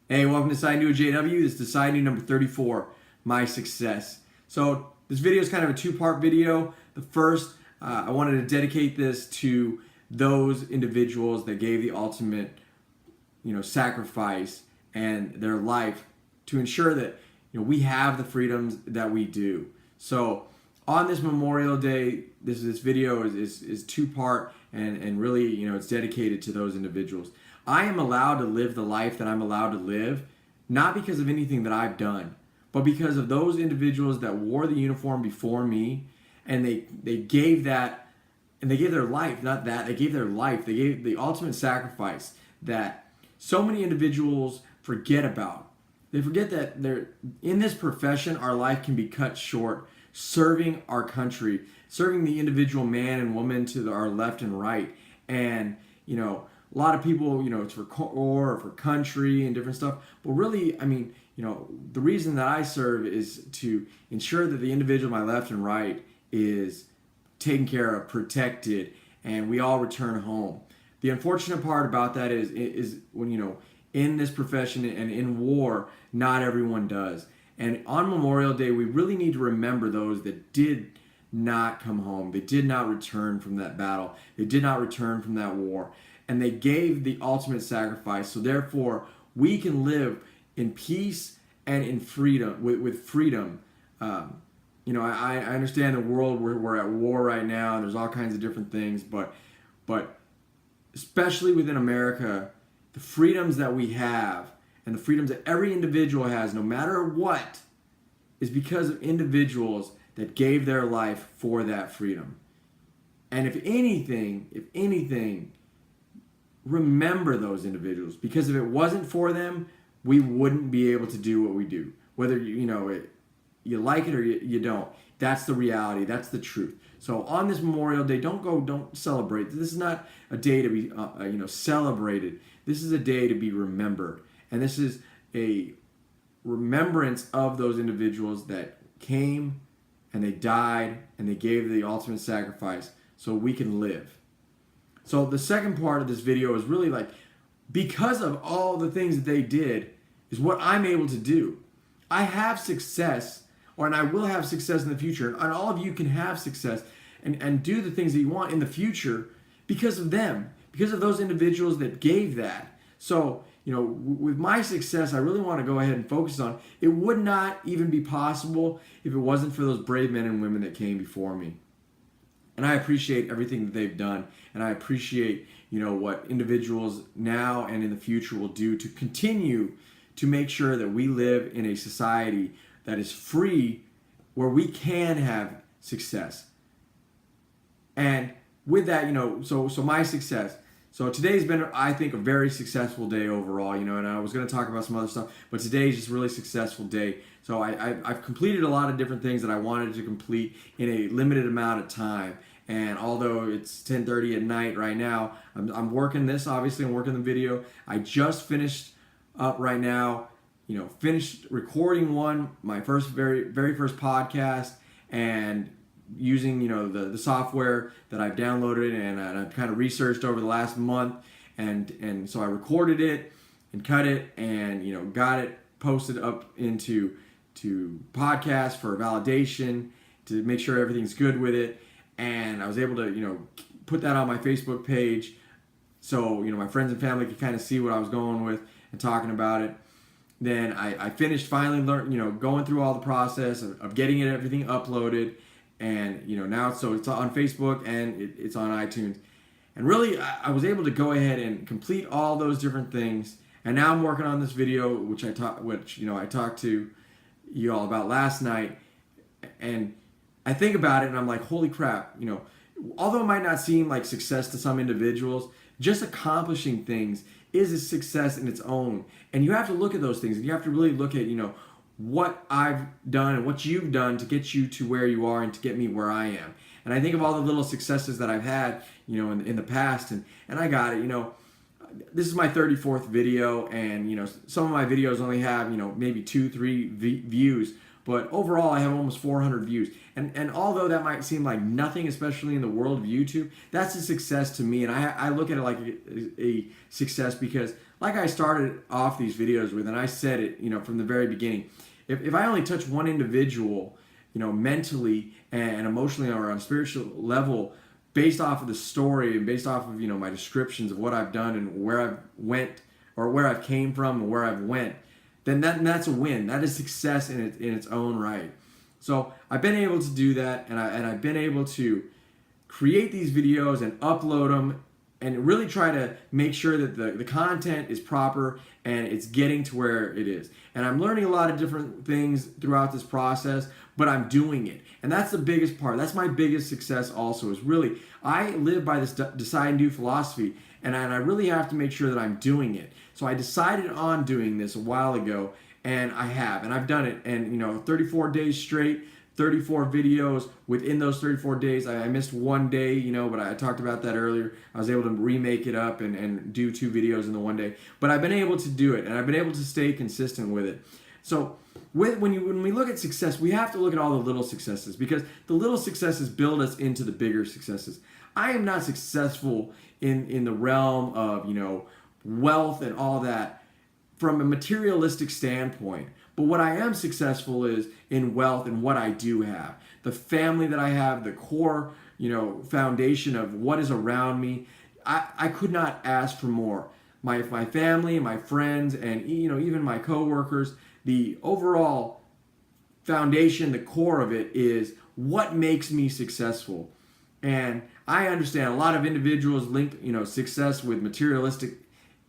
Hey, welcome to Side New JW. This is Side New number 34, My Success. So this video is kind of a two-part video. The first, I wanted to dedicate this to those individuals that gave the ultimate, sacrifice and their life to ensure that we have the freedoms that we do. So on this Memorial Day, this video is two-part and really it's dedicated to those individuals. I am allowed to live the life that I'm allowed to live, not because of anything that I've done, but because of those individuals that wore the uniform before me, and they gave that, and they gave their life, not that, they gave their life, they gave the ultimate sacrifice that so many individuals forget about. They forget that they're in this profession, our life can be cut short, serving our country, serving the individual man and woman to our left and right, and a lot of people, it's for corps or for country and different stuff. But really, the reason that I serve is to ensure that the individual my left and right is taken care of, protected, and we all return home. The unfortunate part about that is when, in this profession and in war, not everyone does. And on Memorial Day, we really need to remember those that did not come home. They did not return from that battle. They did not return from that war. And they gave the ultimate sacrifice. So therefore, we can live in peace and in freedom, with freedom. I understand the world, we're at war right now, and there's all kinds of different things, but especially within America, the freedoms that we have and the freedoms that every individual has, no matter what, is because of individuals that gave their life for that freedom. And if anything, remember those individuals, because if it wasn't for them, we wouldn't be able to do what we do. Whether you like it or you don't. That's the reality. That's the truth. So on this Memorial Day, don't celebrate. This is not a day to be celebrated. This is a day to be remembered, and this is a remembrance of those individuals that came and they died and they gave the ultimate sacrifice so we can live. So the second part of this video is really because of all the things that they did is what I'm able to do. I have success, and I will have success in the future, and all of you can have success and do the things that you want in the future because of them, because of those individuals that gave that. So, with my success, I really want to go ahead and focus on, it would not even be possible if it wasn't for those brave men and women that came before me. And I appreciate everything that they've done, and I appreciate, what individuals now and in the future will do to continue to make sure that we live in a society that is free, where we can have success. And with that, so my success. So today's been, I think, a very successful day overall, and I was going to talk about some other stuff, but today's just a really successful day. So I've completed a lot of different things that I wanted to complete in a limited amount of time. And although it's 10:30 at night right now, I'm working this, obviously, I'm working the video. I just finished up right now, finished recording my very first podcast, and using the software that I've downloaded and I've kind of researched over the last month, and so I recorded it and cut it and got it posted up into podcast for validation to make sure everything's good with it, and I was able to put that on my Facebook page so my friends and family could kind of see what I was going with and talking about it. Then I finished finally going through all the process of getting everything uploaded. And now it's on Facebook and it's on iTunes, and really I was able to go ahead and complete all those different things. And now I'm working on this video, which I talked to you all about last night, and I think about it and I'm like, holy crap! Although it might not seem like success to some individuals, just accomplishing things is a success in its own. And you have to look at those things, and you have to really look at what I've done and what you've done to get you to where you are and to get me where I am. And I think of all the little successes that I've had, in the past, and I got it. This is my 34th video, and some of my videos only have maybe 2-3 views, but overall I have almost 400 views. And although that might seem like nothing, especially in the world of YouTube, that's a success to me. And I look at it like a success because, like I started off these videos with, and I said it, from the very beginning, if I only touch one individual, mentally and emotionally or on a spiritual level, based off of the story and based off of, my descriptions of what I've done and where I've went or where I've came from and where I've went, then that's a win. That is success in its own right. So I've been able to do that, and I've been able to create these videos and upload them and really try to make sure that the content is proper and it's getting to where it is. And I'm learning a lot of different things throughout this process, but I'm doing it. And that's the biggest part. That's my biggest success also, is really, I live by this decide and do philosophy, and I really have to make sure that I'm doing it. So I decided on doing this a while ago, and I have, and I've done it. And 34 days straight, 34 videos. Within those 34 days, I missed one day, but I talked about that earlier. I was able to remake it up and do 2 videos in the one day. But I've been able to do it, and I've been able to stay consistent with it. So when we look at success, we have to look at all the little successes, because the little successes build us into the bigger successes. I am not successful in the realm of, wealth and all that from a materialistic standpoint. But what I am successful is in wealth and what I do have. The family that I have, the core, foundation of what is around me. I could not ask for more. My family, my friends, and even my coworkers, the overall foundation, the core of it is what makes me successful. And I understand a lot of individuals link, success with materialistic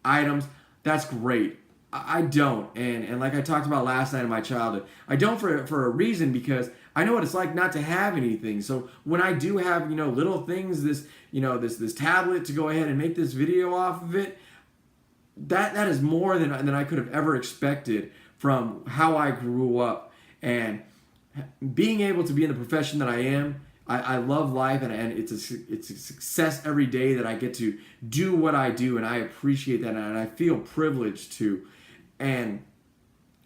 items. That's great. I don't. And like I talked about last night in my childhood, I don't for a reason, because I know what it's like not to have anything. So when I do have, little things, this tablet to go ahead and make this video off of it, that is more than I could have ever expected from how I grew up. And being able to be in the profession that I am, I love life, and it's a success every day that I get to do what I do, and I appreciate that, and I feel privileged to. And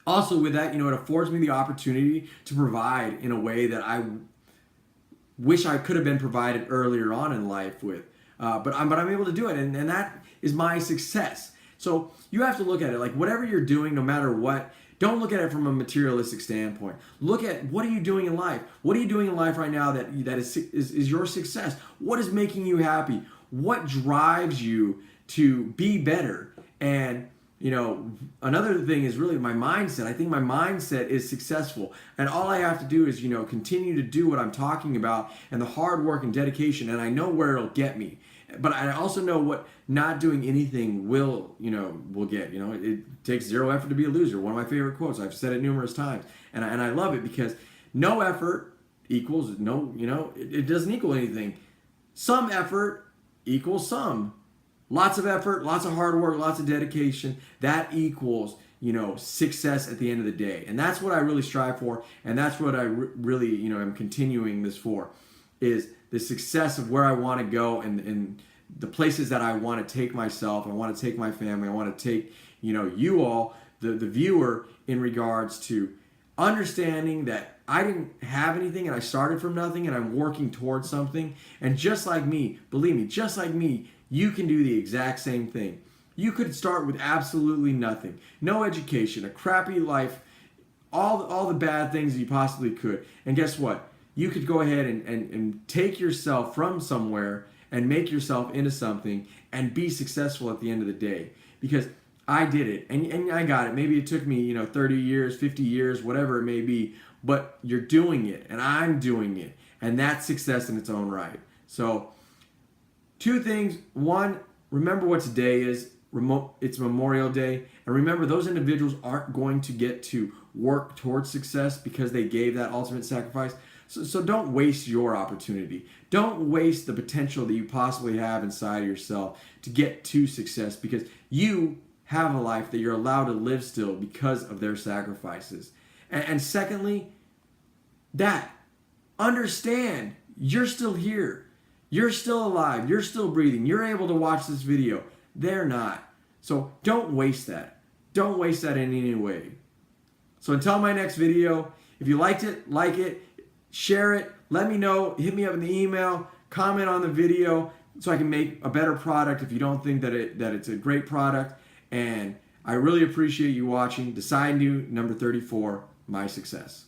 also with that, it affords me the opportunity to provide in a way that I wish I could have been provided earlier on in life with. But I'm able to do it, and that is my success. So you have to look at it like whatever you're doing, no matter what. Don't look at it from a materialistic standpoint. Look at, what are you doing in life? What are you doing in life right now that is your success? What is making you happy? What drives you to be better? And another thing is really my mindset. I think my mindset is successful, and all I have to do is continue to do what I'm talking about, and the hard work and dedication, and I know where it'll get me. But I also know what not doing anything will get. It takes zero effort to be a loser. One of my favorite quotes. I've said it numerous times, and I love it, because no effort equals no. It doesn't equal anything. Some effort equals some. Lots of effort, lots of hard work, lots of dedication. That equals success at the end of the day, and that's what I really strive for, and that's what I really am continuing this for, is the success of where I want to go and the places that I want to take myself. I want to take my family. I want to take, you all, the viewer, in regards to understanding that I didn't have anything and I started from nothing and I'm working towards something. And just like me, believe me, just like me, you can do the exact same thing. You could start with absolutely nothing. No education, a crappy life, all the bad things you possibly could. And guess what? You could go ahead and take yourself from somewhere and make yourself into something and be successful at the end of the day. Because I did it, and I got it. Maybe it took me 30 years, 50 years, whatever it may be, but you're doing it, and I'm doing it, and that's success in its own right. So 2 things. 1, remember what today is. It's Memorial Day, and remember, those individuals aren't going to get to work towards success because they gave that ultimate sacrifice. So don't waste your opportunity. Don't waste the potential that you possibly have inside of yourself to get to success, because you have a life that you're allowed to live still because of their sacrifices. And secondly, that understand you're still here. You're still alive. You're still breathing. You're able to watch this video. They're not. So don't waste that. Don't waste that in any way. So until my next video, If you liked it, like it, share it, let me know, hit me up in the email, comment on the video so I can make a better product if you don't think that it's a great product. And I really appreciate you watching. Decide New number 34, My Success.